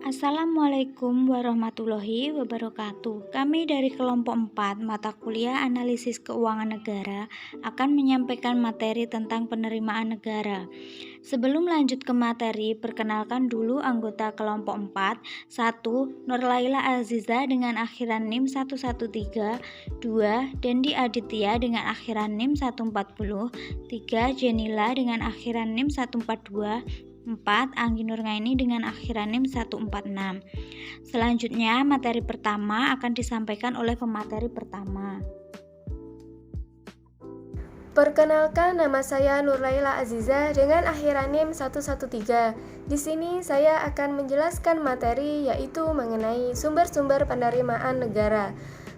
Assalamualaikum warahmatullahi wabarakatuh. Kami dari kelompok 4 mata kuliah analisis keuangan negara akan menyampaikan materi tentang penerimaan negara. Sebelum lanjut ke materi, perkenalkan dulu anggota kelompok 4. 1. Nurlaila Aziza dengan akhiran NIM 113. 2. Dendi Aditya dengan akhiran NIM 140. 3. Jenila dengan akhiran NIM 142. 4. Anggi Nurgaini dengan akhiran NIM 146. Selanjutnya, materi pertama akan disampaikan oleh pemateri pertama. Perkenalkan, nama saya Nurlaila Aziza dengan akhiran NIM 113. Di sini saya akan menjelaskan materi yaitu mengenai sumber-sumber penerimaan negara.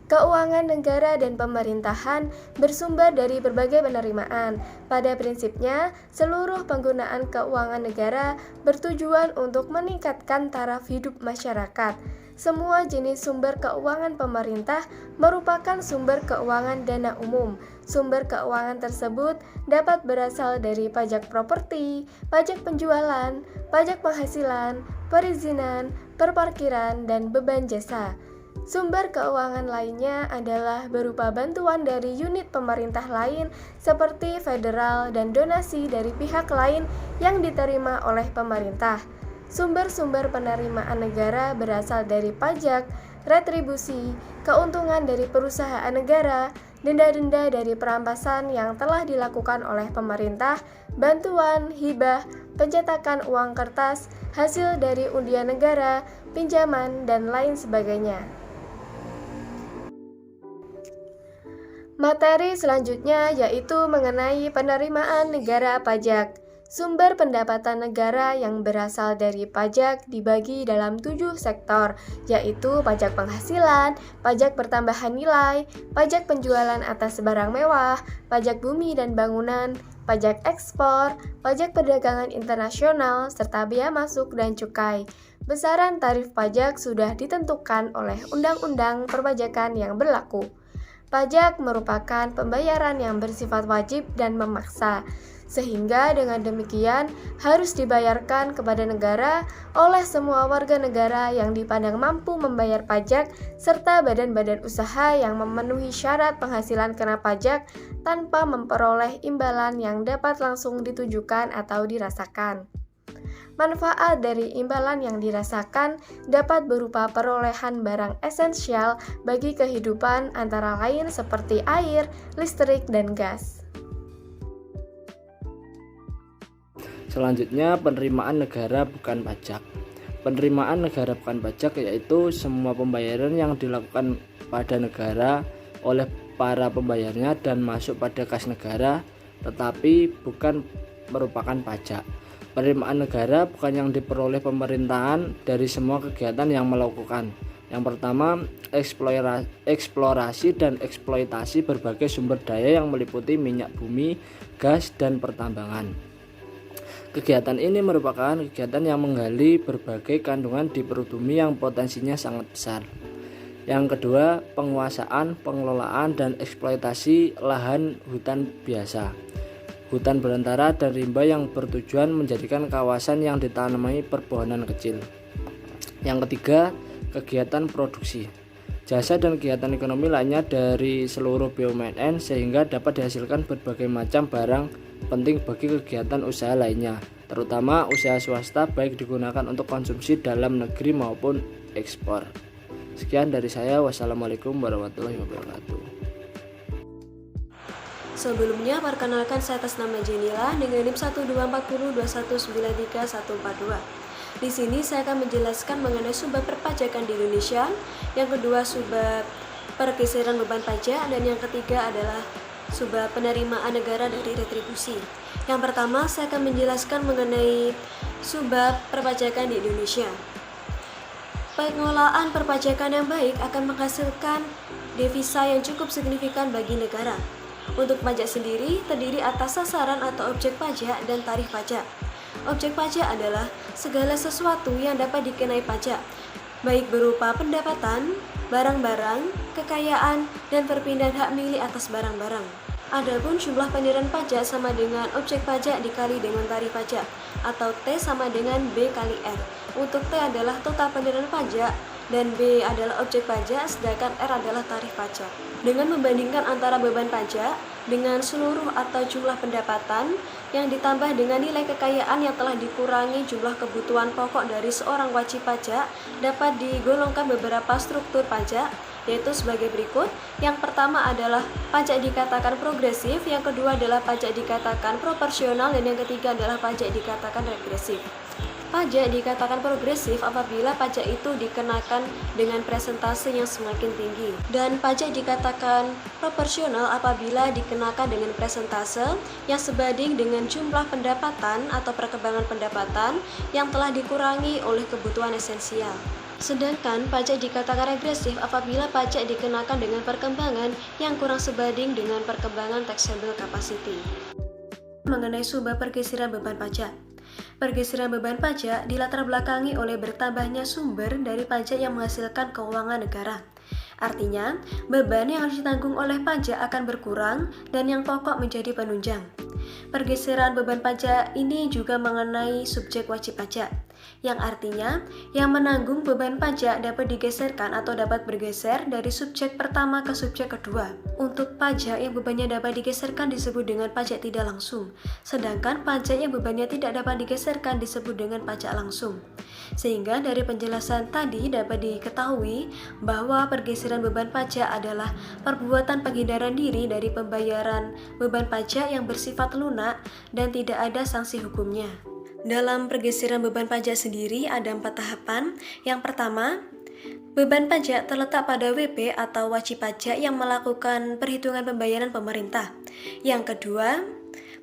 Keuangan negara dan pemerintahan bersumber dari berbagai penerimaan. Pada prinsipnya, seluruh penggunaan keuangan negara bertujuan untuk meningkatkan taraf hidup masyarakat. Semua jenis sumber keuangan pemerintah merupakan sumber keuangan dana umum. Sumber keuangan tersebut dapat berasal dari pajak properti, pajak penjualan, pajak penghasilan, perizinan, perparkiran, dan beban jasa. Sumber keuangan lainnya adalah berupa bantuan dari unit pemerintah lain seperti federal dan donasi dari pihak lain yang diterima oleh pemerintah. Sumber-sumber penerimaan negara berasal dari pajak, retribusi, keuntungan dari perusahaan negara, denda-denda dari perampasan yang telah dilakukan oleh pemerintah, bantuan, hibah, pencetakan uang kertas, hasil dari undian negara, pinjaman, dan lain sebagainya. Materi selanjutnya yaitu mengenai penerimaan negara pajak. Sumber pendapatan negara yang berasal dari pajak dibagi dalam 7 sektor, yaitu pajak penghasilan, pajak pertambahan nilai, pajak penjualan atas barang mewah, pajak bumi dan bangunan, pajak ekspor, pajak perdagangan internasional, serta bea masuk dan cukai. Besaran tarif pajak sudah ditentukan oleh Undang-Undang Perpajakan yang berlaku. Pajak merupakan pembayaran yang bersifat wajib dan memaksa, sehingga dengan demikian harus dibayarkan kepada negara oleh semua warga negara yang dipandang mampu membayar pajak serta badan-badan usaha yang memenuhi syarat penghasilan kena pajak tanpa memperoleh imbalan yang dapat langsung ditujukan atau dirasakan. Manfaat dari imbalan yang dirasakan dapat berupa perolehan barang esensial bagi kehidupan antara lain seperti air, listrik, dan gas. Selanjutnya, penerimaan negara bukan pajak. Penerimaan negara bukan pajak yaitu semua pembayaran yang dilakukan pada negara oleh para pembayarnya dan masuk pada kas negara, tetapi bukan merupakan pajak. Penerimaan negara bukan yang diperoleh pemerintahan dari semua kegiatan yang melakukan. Yang pertama, eksplorasi dan eksploitasi berbagai sumber daya yang meliputi minyak bumi, gas, dan pertambangan. Kegiatan ini merupakan kegiatan yang menggali berbagai kandungan di perut bumi yang potensinya sangat besar. Yang kedua, penguasaan, pengelolaan, dan eksploitasi lahan hutan biasa, hutan belantara, dan rimba yang bertujuan menjadikan kawasan yang ditanami perpohonan kecil. Yang ketiga, kegiatan produksi, jasa dan kegiatan ekonomi lainnya dari seluruh BUMN sehingga dapat dihasilkan berbagai macam barang penting bagi kegiatan usaha lainnya, terutama usaha swasta baik digunakan untuk konsumsi dalam negeri maupun ekspor. Sekian dari saya. Wassalamualaikum warahmatullahi wabarakatuh. Sebelumnya, perkenalkan saya atas nama Jenila dengan NIM 12402193142. Di sini saya akan menjelaskan mengenai subbab perpajakan di Indonesia, yang kedua subbab pergeseran beban pajak, dan yang ketiga adalah subbab penerimaan negara dari retribusi. Yang pertama, saya akan menjelaskan mengenai subbab perpajakan di Indonesia. Pengelolaan perpajakan yang baik akan menghasilkan devisa yang cukup signifikan bagi negara. Untuk pajak sendiri terdiri atas sasaran atau objek pajak dan tarif pajak. Objek pajak adalah segala sesuatu yang dapat dikenai pajak, baik berupa pendapatan, barang-barang, kekayaan, dan perpindahan hak milik atas barang-barang. Adapun jumlah penerimaan pajak sama dengan objek pajak dikali dengan tarif pajak, atau T sama dengan B kali R. untuk T adalah total penerimaan pajak, dan B adalah objek pajak, sedangkan R adalah tarif pajak. Dengan membandingkan antara beban pajak dengan seluruh atau jumlah pendapatan yang ditambah dengan nilai kekayaan yang telah dikurangi jumlah kebutuhan pokok dari seorang wajib pajak, dapat digolongkan beberapa struktur pajak, yaitu sebagai berikut. Yang pertama adalah pajak dikatakan progresif, yang kedua adalah pajak dikatakan proporsional, dan yang ketiga adalah pajak dikatakan regresif. Pajak dikatakan progresif apabila pajak itu dikenakan dengan persentase yang semakin tinggi, dan pajak dikatakan proporsional apabila dikenakan dengan persentase yang sebanding dengan jumlah pendapatan atau perkembangan pendapatan yang telah dikurangi oleh kebutuhan esensial. Sedangkan pajak dikatakan regresif apabila pajak dikenakan dengan perkembangan yang kurang sebanding dengan perkembangan taxable capacity. Mengenai sumber pergeseran beban pajak. Pergeseran beban pajak dilatar belakangi oleh bertambahnya sumber dari pajak yang menghasilkan keuangan negara. Artinya, beban yang harus ditanggung oleh pajak akan berkurang dan yang pokok menjadi penunjang. Pergeseran beban pajak ini juga mengenai subjek wajib pajak, yang artinya yang menanggung beban pajak dapat digeserkan atau dapat bergeser dari subjek pertama ke subjek kedua. Untuk pajak yang bebannya dapat digeserkan disebut dengan pajak tidak langsung, sedangkan pajak yang bebannya tidak dapat digeserkan disebut dengan pajak langsung. Sehingga dari penjelasan tadi dapat diketahui bahwa pergeseran beban pajak adalah perbuatan penghindaran diri dari pembayaran beban pajak yang bersifat lunak dan tidak ada sanksi hukumnya. Dalam pergeseran beban pajak sendiri ada 4 tahapan. Yang pertama, beban pajak terletak pada WP atau wajib pajak yang melakukan perhitungan pembayaran pemerintah. Yang kedua,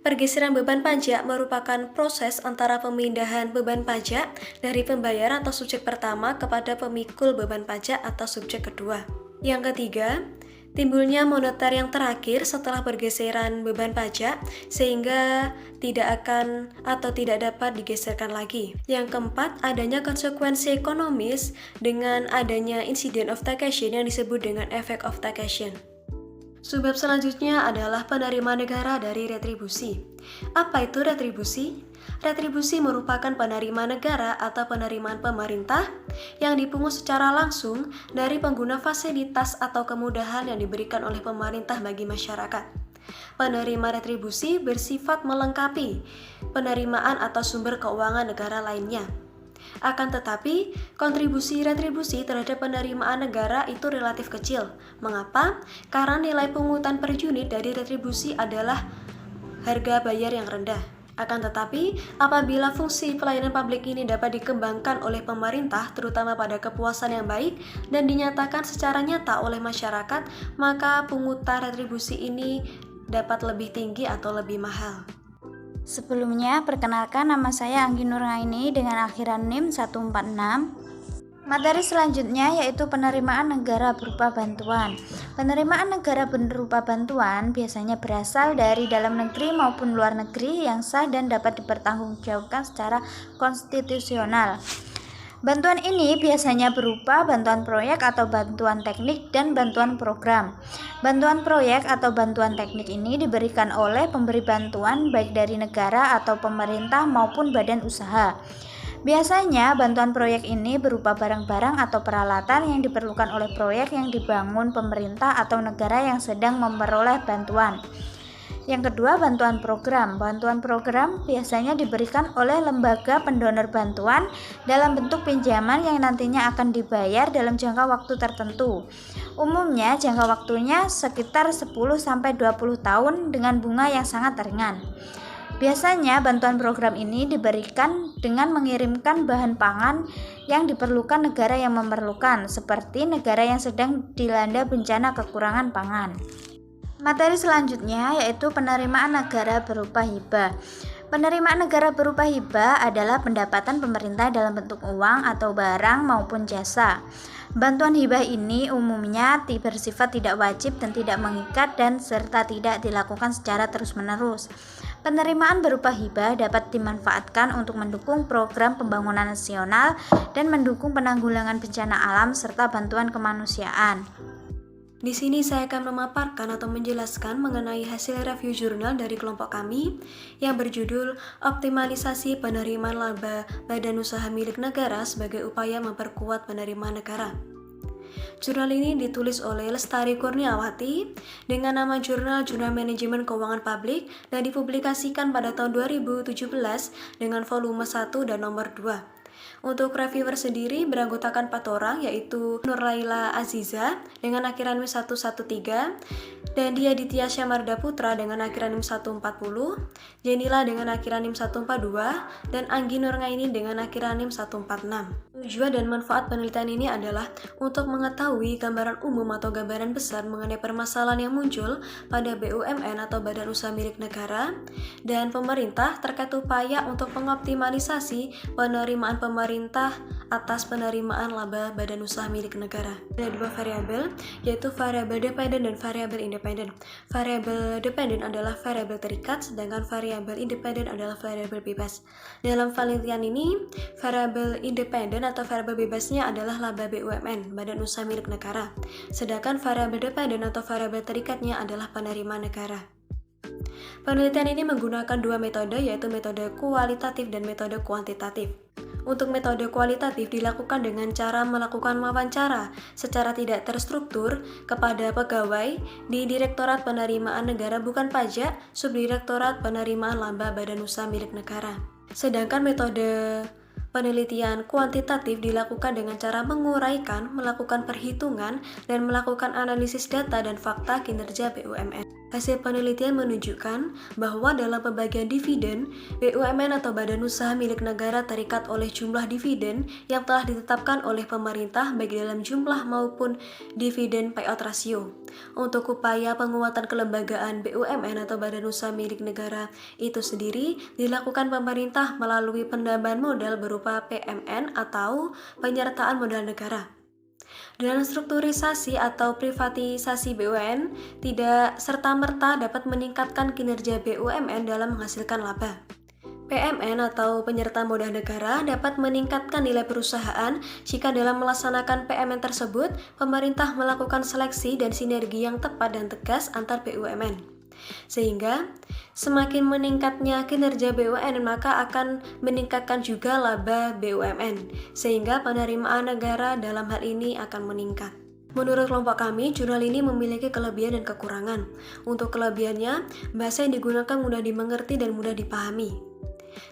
pergeseran beban pajak merupakan proses antara pemindahan beban pajak dari pembayaran atau subjek pertama kepada pemikul beban pajak atau subjek kedua. Yang ketiga, timbulnya moneter yang terakhir setelah pergeseran beban pajak sehingga tidak akan atau tidak dapat digeserkan lagi. Yang keempat, adanya konsekuensi ekonomis dengan adanya incident of taxation yang disebut dengan effect of taxation. Subbab selanjutnya adalah penerimaan negara dari retribusi. Apa itu retribusi? Retribusi merupakan penerimaan negara atau penerimaan pemerintah yang dipungut secara langsung dari pengguna fasilitas atau kemudahan yang diberikan oleh pemerintah bagi masyarakat. Penerima retribusi bersifat melengkapi penerimaan atau sumber keuangan negara lainnya. Akan tetapi, kontribusi retribusi terhadap penerimaan negara itu relatif kecil. Mengapa? Karena nilai pungutan per unit dari retribusi adalah harga bayar yang rendah. Akan tetapi, apabila fungsi pelayanan publik ini dapat dikembangkan oleh pemerintah, terutama pada kepuasan yang baik, dan dinyatakan secara nyata oleh masyarakat, maka pungutan retribusi ini dapat lebih tinggi atau lebih mahal. Sebelumnya, perkenalkan nama saya Anggi Nuraini dengan akhiran NIM 146. Materi selanjutnya yaitu penerimaan negara berupa bantuan. Penerimaan negara berupa bantuan biasanya berasal dari dalam negeri maupun luar negeri yang sah dan dapat dipertanggungjawabkan secara konstitusional. Bantuan ini biasanya berupa bantuan proyek atau bantuan teknik dan bantuan program. Bantuan proyek atau bantuan teknik ini diberikan oleh pemberi bantuan baik dari negara atau pemerintah maupun badan usaha. Biasanya bantuan proyek ini berupa barang-barang atau peralatan yang diperlukan oleh proyek yang dibangun pemerintah atau negara yang sedang memperoleh bantuan. Yang kedua, bantuan program. Bantuan program biasanya diberikan oleh lembaga pendonor bantuan dalam bentuk pinjaman yang nantinya akan dibayar dalam jangka waktu tertentu. Umumnya jangka waktunya sekitar 10-20 tahun dengan bunga yang sangat ringan. Biasanya bantuan program ini diberikan dengan mengirimkan bahan pangan yang diperlukan negara yang memerlukan, seperti negara yang sedang dilanda bencana kekurangan pangan. Materi selanjutnya yaitu penerimaan negara berupa hibah. Penerimaan negara berupa hibah adalah pendapatan pemerintah dalam bentuk uang atau barang maupun jasa. Bantuan hibah ini umumnya bersifat tidak wajib dan tidak mengikat dan serta tidak dilakukan secara terus-menerus. Penerimaan berupa hibah dapat dimanfaatkan untuk mendukung program pembangunan nasional dan mendukung penanggulangan bencana alam serta bantuan kemanusiaan. Di sini saya akan memaparkan atau menjelaskan mengenai hasil review jurnal dari kelompok kami yang berjudul Optimalisasi Penerimaan Laba Badan Usaha Milik Negara sebagai Upaya Memperkuat Penerimaan Negara. Jurnal ini ditulis oleh Lestari Kurniawati dengan nama Jurnal Manajemen Keuangan Publik dan dipublikasikan pada tahun 2017 dengan volume 1 dan nomor 2. Untuk reviewer sendiri beranggotakan 4 orang, yaitu Nurlaila Aziza dengan akhiran NIM 113, dan Dia Ditya Syamarda Putra dengan akhiran NIM 140, Jenila dengan akhiran NIM 142, dan Anggi Nurngaini dengan akhiran NIM 146. Tujuan dan manfaat penelitian ini adalah untuk mengetahui gambaran umum atau gambaran besar mengenai permasalahan yang muncul pada BUMN atau Badan Usaha Milik Negara dan pemerintah terkait upaya untuk mengoptimalisasi penerimaan pemerintah atas penerimaan laba Badan Usaha Milik Negara. Ada 2 variabel, yaitu variabel dependen dan variabel independen. Variabel dependen adalah variabel terikat, sedangkan variabel independen adalah variabel bebas. Dalam penelitian ini, variabel independen atau variabel bebasnya adalah laba BUMN, Badan Usaha Milik Negara. Sedangkan variabel dependen atau variabel terikatnya adalah penerimaan negara. Penelitian ini menggunakan 2 metode, yaitu metode kualitatif dan metode kuantitatif. Untuk metode kualitatif dilakukan dengan cara melakukan wawancara secara tidak terstruktur kepada pegawai di Direktorat Penerimaan Negara Bukan Pajak, Subdirektorat Penerimaan Laba Badan Usaha Milik Negara. Sedangkan metode penelitian kuantitatif dilakukan dengan cara menguraikan, melakukan perhitungan, dan melakukan analisis data dan fakta kinerja BUMN. Hasil penelitian menunjukkan bahwa dalam pembagian dividen, BUMN atau Badan Usaha Milik Negara terikat oleh jumlah dividen yang telah ditetapkan oleh pemerintah baik dalam jumlah maupun dividen payout ratio. Untuk upaya penguatan kelembagaan BUMN atau Badan Usaha Milik Negara itu sendiri dilakukan pemerintah melalui penambahan modal berupa PMN atau penyertaan modal negara. Dan strukturisasi atau privatisasi BUMN tidak serta-merta dapat meningkatkan kinerja BUMN dalam menghasilkan laba. PMN atau penyertaan modal negara dapat meningkatkan nilai perusahaan jika dalam melaksanakan PMN tersebut, pemerintah melakukan seleksi dan sinergi yang tepat dan tegas antar BUMN. Sehingga semakin meningkatnya kinerja BUMN maka akan meningkatkan juga laba BUMN, sehingga penerimaan negara dalam hal ini akan meningkat. Menurut kelompok kami, jurnal ini memiliki kelebihan dan kekurangan. Untuk kelebihannya, bahasa yang digunakan mudah dimengerti dan mudah dipahami.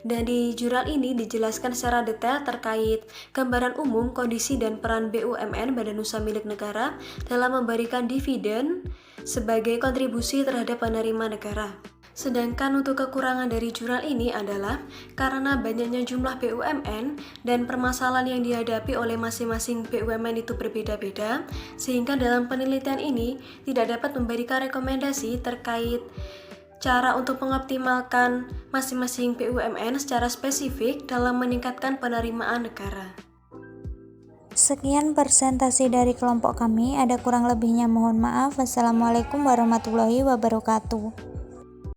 Dan di jurnal ini dijelaskan secara detail terkait gambaran umum, kondisi, dan peran BUMN Badan Usaha Milik Negara dalam memberikan dividen sebagai kontribusi terhadap penerimaan negara. Sedangkan untuk kekurangan dari jurnal ini adalah karena banyaknya jumlah BUMN dan permasalahan yang dihadapi oleh masing-masing BUMN itu berbeda-beda, sehingga dalam penelitian ini tidak dapat memberikan rekomendasi terkait cara untuk mengoptimalkan masing-masing BUMN secara spesifik dalam meningkatkan penerimaan negara. Sekian presentasi dari kelompok kami, ada kurang lebihnya mohon maaf. Wassalamualaikum warahmatullahi wabarakatuh.